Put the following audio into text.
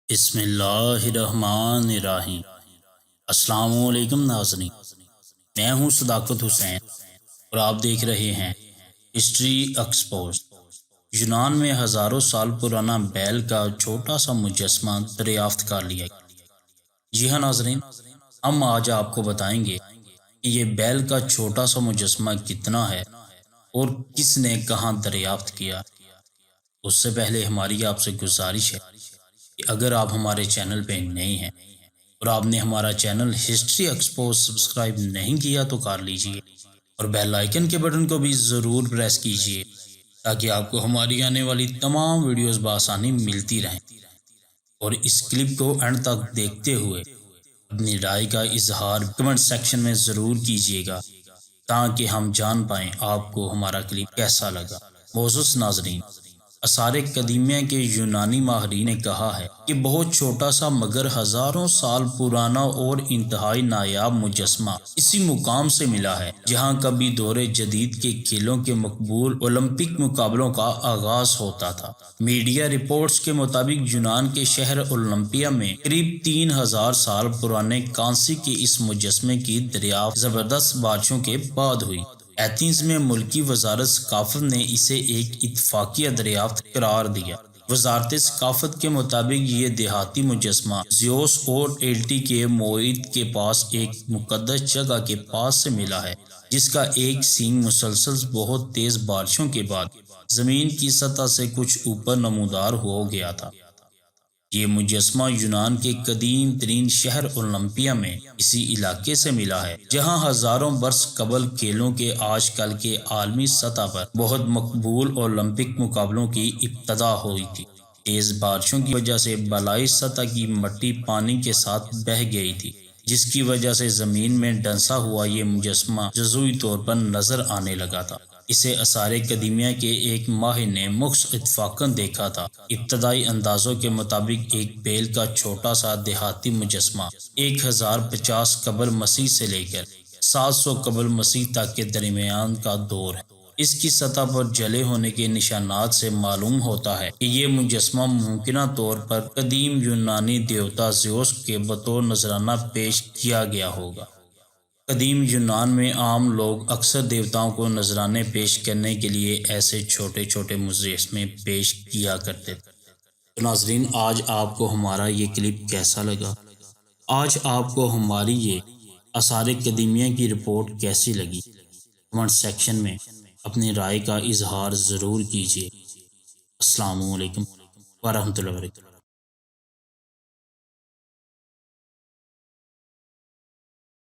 بسم اللہ الرحمن الرحیم۔ السلام علیکم ناظرین، میں ہوں صداقت حسین اور آپ دیکھ رہے ہیں ہسٹری ایکسپوز۔ یونان میں ہزاروں سال پرانا بیل کا چھوٹا سا مجسمہ دریافت کر لیا گیا۔ جی ہاں ناظرین، ہم آج آپ کو بتائیں گے کہ یہ بیل کا چھوٹا سا مجسمہ کتنا ہے اور کس نے کہاں دریافت کیا۔ اس سے پہلے ہماری آپ سے گزارش ہے کہ اگر آپ ہمارے چینل پہ نئے ہیں اور آپ نے ہمارا چینل ہسٹری ایکسپوز سبسکرائب نہیں کیا تو کر لیجئے اور بیل آئیکن کے بٹن کو بھی ضرور پریس کیجئے تاکہ آپ کو ہماری آنے والی تمام ویڈیوز بآسانی ملتی رہیں، اور اس کلپ کو اینڈ تک دیکھتے ہوئے اپنی رائے کا اظہار کمنٹ سیکشن میں ضرور کیجئے گا تاکہ ہم جان پائیں آپ کو ہمارا کلپ کیسا لگا۔ معزز ناظرین، آثار قدیمہ کے یونانی ماہرین نے کہا ہے کہ بہت چھوٹا سا مگر ہزاروں سال پرانا اور انتہائی نایاب مجسمہ اسی مقام سے ملا ہے جہاں کبھی دور جدید کے کھیلوں کے مقبول اولمپک مقابلوں کا آغاز ہوتا تھا۔ میڈیا رپورٹس کے مطابق یونان کے شہر اولمپیا میں قریب 3000 سال پرانے کانسی کے اس مجسمے کی دریافت زبردست بارشوں کے بعد ہوئی۔ ایتھنز میں ملکی وزارت ثقافت نے اسے ایک اتفاقیہ دریافت قرار دیا۔ وزارت ثقافت کے مطابق یہ دیہاتی مجسمہ زیوس اور ایلٹی کے موعد کے پاس ایک مقدس جگہ کے پاس سے ملا ہے جس کا ایک سینگ مسلسل بہت تیز بارشوں کے بعد زمین کی سطح سے کچھ اوپر نمودار ہو گیا تھا۔ یہ مجسمہ یونان کے قدیم ترین شہر اولمپیا میں اسی علاقے سے ملا ہے جہاں ہزاروں برس قبل کھیلوں کے آج کل کے عالمی سطح پر بہت مقبول اولمپک مقابلوں کی ابتدا ہوئی تھی۔ تیز بارشوں کی وجہ سے بالائی سطح کی مٹی پانی کے ساتھ بہہ گئی تھی جس کی وجہ سے زمین میں ڈھنسا ہوا یہ مجسمہ جزوی طور پر نظر آنے لگا تھا۔ اسے آثار قدیمہ کے ایک ماہر نے مخصوص اتفاقاً دیکھا تھا۔ ابتدائی اندازوں کے مطابق ایک بیل کا چھوٹا سا دیہاتی مجسمہ 1050 قبل مسیح سے لے کر 700 قبل مسیح تک کے درمیان کا دور ہے۔ اس کی سطح پر جلے ہونے کے نشانات سے معلوم ہوتا ہے کہ یہ مجسمہ ممکنہ طور پر قدیم یونانی دیوتا زیوس کے بطور نذرانہ پیش کیا گیا ہوگا۔ قدیم یونان میں عام لوگ اکثر دیوتاؤں کو نذرانے پیش کرنے کے لیے ایسے چھوٹے چھوٹے مجسمے پیش کیا کرتے تھے۔ تو ناظرین، آج آپ کو ہمارا یہ کلپ کیسا لگا؟ آج آپ کو ہماری یہ آثار قدیمہ کی رپورٹ کیسی لگی؟ کمنٹ سیکشن میں اپنی رائے کا اظہار ضرور کیجیے۔ السلام علیکم ورحمۃ اللہ وبرکاتہ۔